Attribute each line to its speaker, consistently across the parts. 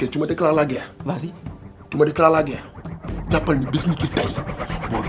Speaker 1: Ok, tu me déclares la guerre.
Speaker 2: Vas-y.
Speaker 1: Tu me déclares la guerre. J'appelle le business qui taille. Bon,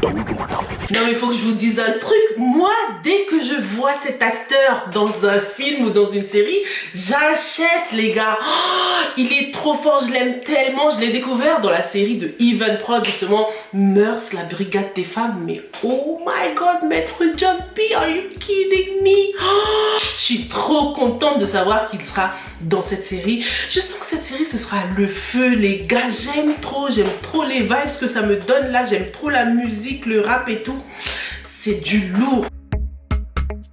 Speaker 3: non mais il faut que je vous dise un truc. Moi, dès que je vois cet acteur dans un film ou dans une série, j'achète les gars. Oh, il est trop fort, je l'aime tellement. Je l'ai découvert dans la série de Even Prod justement, Mœurs, la brigade des femmes. Mais oh my god, Maître Jumpy, are you kidding me? Oh, je suis trop contente de savoir qu'il sera dans cette série. Je sens que cette série ce sera le feu les gars. J'aime trop les vibes que ça me donne là. J'aime trop la musique, le rap et tout. C'est du lourd.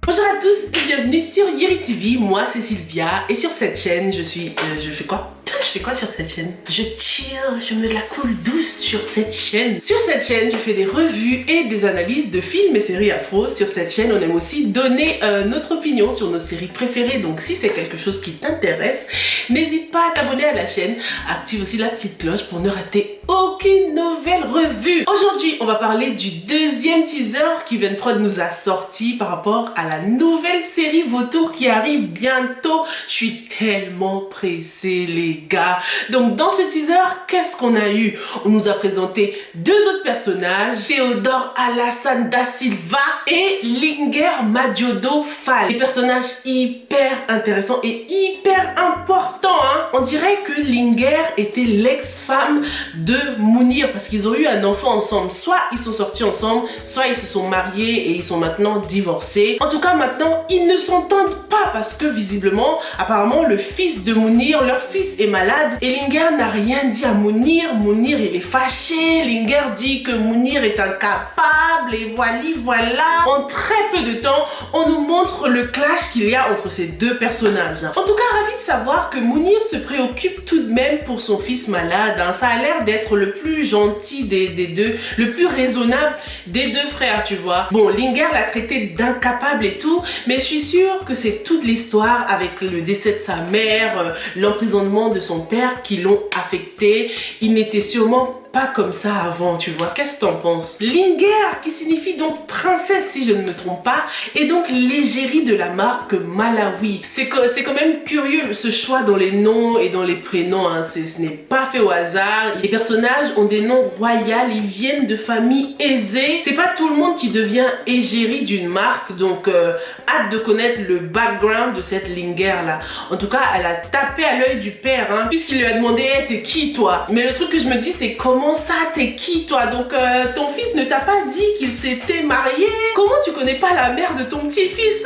Speaker 3: Bonjour à tous et bienvenue sur Yeri TV. Moi c'est Sylvia et sur cette chaîne je fais quoi? Je fais quoi sur cette chaîne? Je chill, je me la coule douce sur cette chaîne. Sur cette chaîne, je fais des revues et des analyses de films et séries afro. Sur cette chaîne, on aime aussi donner notre opinion sur nos séries préférées. Donc si c'est quelque chose qui t'intéresse, n'hésite pas à t'abonner à la chaîne. Active aussi la petite cloche pour ne rater aucune nouvelle revue. Aujourd'hui, on va parler du deuxième teaser qu'Even Prod nous a sorti par rapport à la nouvelle série Vautour qui arrive bientôt. Je suis tellement pressée les gars. Donc dans ce teaser, qu'est-ce qu'on a eu? On nous a présenté deux autres personnages, Théodore Alassane da Silva et Linger Madiodo Fall. Des personnages hyper intéressants et hyper importants hein. On dirait que Linger était l'ex-femme de Mounir parce qu'ils ont eu un enfant ensemble. Soit ils sont sortis ensemble, soit ils se sont mariés et ils sont maintenant divorcés. En tout cas maintenant ils ne s'entendent pas parce que visiblement, apparemment le fils de Mounir, leur fils est malade et Linger n'a rien dit à Mounir. Mounir il est fâché, Linger dit que Mounir est incapable et voilà. En très peu de temps, on nous montre le clash qu'il y a entre ces deux personnages. En tout cas, ravi de savoir que Mounir se préoccupe tout de même pour son fils malade. Ça a l'air d'être le plus gentil des deux, le plus raisonnable des deux frères, tu vois. Bon, Linger l'a traité d'incapable et tout, mais je suis sûre que c'est toute l'histoire avec le décès de sa mère, l'emprisonnement de son père qui l'ont affecté. Il n'était sûrement pas comme ça avant, tu vois. Qu'est-ce que t'en penses? Linger, qui signifie donc princesse si je ne me trompe pas, est donc l'égérie de la marque Malawi. C'est quand même curieux ce choix dans les noms et dans les prénoms, hein. Ce n'est pas fait au hasard. Les personnages ont des noms royaux, ils viennent de familles aisées. C'est pas tout le monde qui devient égérie d'une marque, donc hâte de connaître le background de cette Linger là. En tout cas, elle a tapé à l'œil du père, hein, puisqu'il lui a demandé hey, t'es qui toi? Mais le truc que je me dis c'est comment ça, t'es qui toi? Donc ton fils ne t'a pas dit qu'il s'était marié? Comment tu connais pas la mère de ton petit-fils?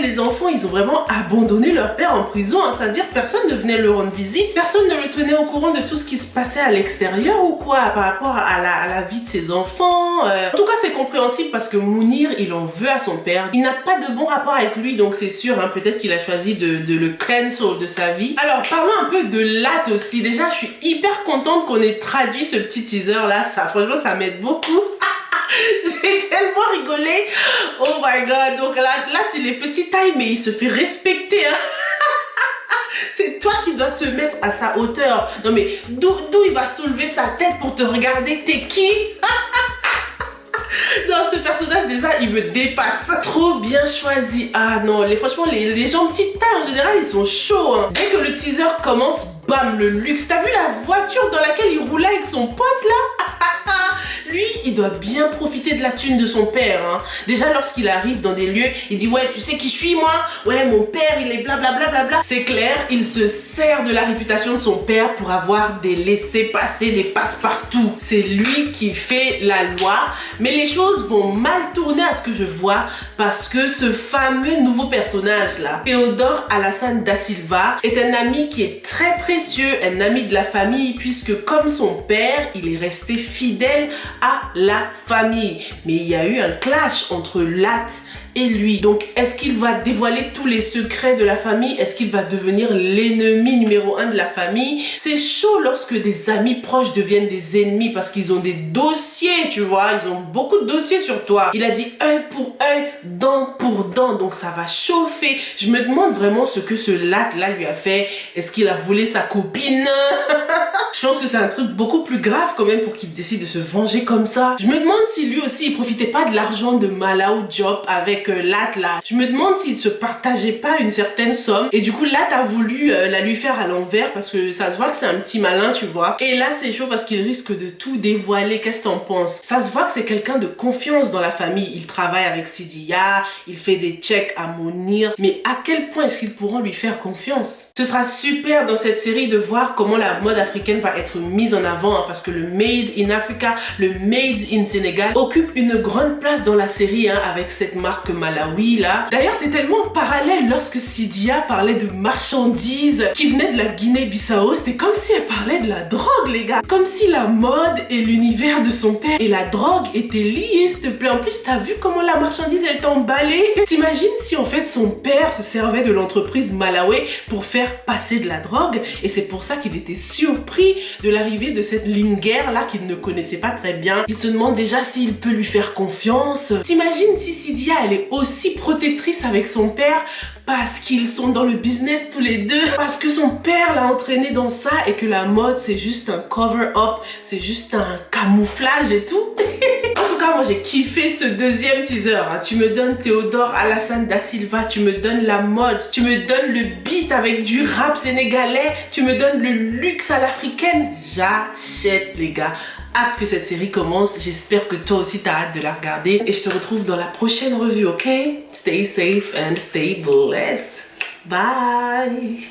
Speaker 3: Les enfants, ils ont vraiment abandonné leur père en prison, hein. C'est-à-dire personne ne venait leur rendre visite, personne ne le tenait au courant de tout ce qui se passait à l'extérieur ou quoi par rapport à la vie de ses enfants. En tout cas, c'est compréhensible parce que Mounir, il en veut à son père. Il n'a pas de bon rapport avec lui, donc c'est sûr, hein, peut-être qu'il a choisi de le cancel de sa vie. Alors, parlons un peu de Lat aussi. Déjà, je suis hyper contente qu'on ait traduit ce petit teaser là, franchement ça m'aide beaucoup. J'ai tellement rigolé. Oh my god. Donc là il est petit taille mais il se fait respecter hein. C'est toi qui dois se mettre à sa hauteur. Non mais d'où il va soulever sa tête pour te regarder? T'es qui? Non, ce personnage déjà il me dépasse. Trop bien choisi. Ah non, franchement les gens petites tailles en général ils sont chauds hein. Dès que le teaser commence, bam, le luxe. T'as vu la voiture dans laquelle il roulait avec son pote là? Lui, il doit bien profiter de la thune de son père hein. Déjà lorsqu'il arrive dans des lieux, il dit ouais tu sais qui je suis moi? Ouais mon père il est blablabla. C'est clair, il se sert de la réputation de son père pour avoir des laissez-passer, des passe-partout. C'est lui qui fait la loi. Mais les choses vont mal tourner à ce que je vois parce que ce fameux nouveau personnage là, Théodore Alassane da Silva, est un ami qui est très précieux, un ami de la famille puisque comme son père, il est resté fidèle à la famille. Mais il y a eu un clash entre Lat et lui. Donc, est-ce qu'il va dévoiler tous les secrets de la famille? Est-ce qu'il va devenir l'ennemi numéro 1 de la famille? C'est chaud lorsque des amis proches deviennent des ennemis parce qu'ils ont des dossiers, tu vois. Ils ont beaucoup de dossiers sur toi. Il a dit œil pour œil, dent pour dent. Donc, ça va chauffer. Je me demande vraiment ce que ce Lat là lui a fait. Est-ce qu'il a volé sa copine? Je pense que c'est un truc beaucoup plus grave quand même pour qu'il décide de se venger comme ça. Je me demande si lui aussi il profitait pas de l'argent de Malao Diop avec Lat là. Je me demande s'il se partageait pas une certaine somme et du coup Lat a voulu la lui faire à l'envers parce que ça se voit que c'est un petit malin, tu vois. Et là c'est chaud parce qu'il risque de tout dévoiler. Qu'est-ce que t'en penses? Ça se voit que c'est quelqu'un de confiance dans la famille. Il travaille avec Sidia, il fait des checks à Mounir, mais à quel point est-ce qu'ils pourront lui faire confiance? Ce sera super dans cette série de voir comment la mode africaine va être mise en avant hein, parce que le Made in Africa, le Made in Sénégal occupe une grande place dans la série hein, avec cette marque Malawi là. D'ailleurs c'est tellement parallèle lorsque Sidia parlait de marchandises qui venaient de la Guinée-Bissau, c'était comme si elle parlait de la drogue les gars, comme si la mode et l'univers de son père et la drogue étaient liés s'il te plaît. En plus t'as vu comment la marchandise elle est emballée? T'imagines si en fait son père se servait de l'entreprise Malawi pour faire passer de la drogue et c'est pour ça qu'il était surpris de l'arrivée de cette linguère là qu'il ne connaissait pas très bien. Il se demande déjà s'il peut lui faire confiance. T'imagines si Sidia elle est aussi protectrice avec son père parce qu'ils sont dans le business tous les deux, parce que son père l'a entraîné dans ça et que la mode c'est juste un cover-up, c'est juste un camouflage et tout. En tout cas, moi j'ai kiffé ce deuxième teaser. Hein. Tu me donnes Théodore Alassane Da Silva, tu me donnes la mode, tu me donnes le beat avec du rap sénégalais, tu me donnes le luxe à l'africaine. J'achète les gars. Hâte que cette série commence. J'espère que toi aussi t'as hâte de la regarder. Et je te retrouve dans la prochaine revue, ok? Stay safe and stay blessed. Bye!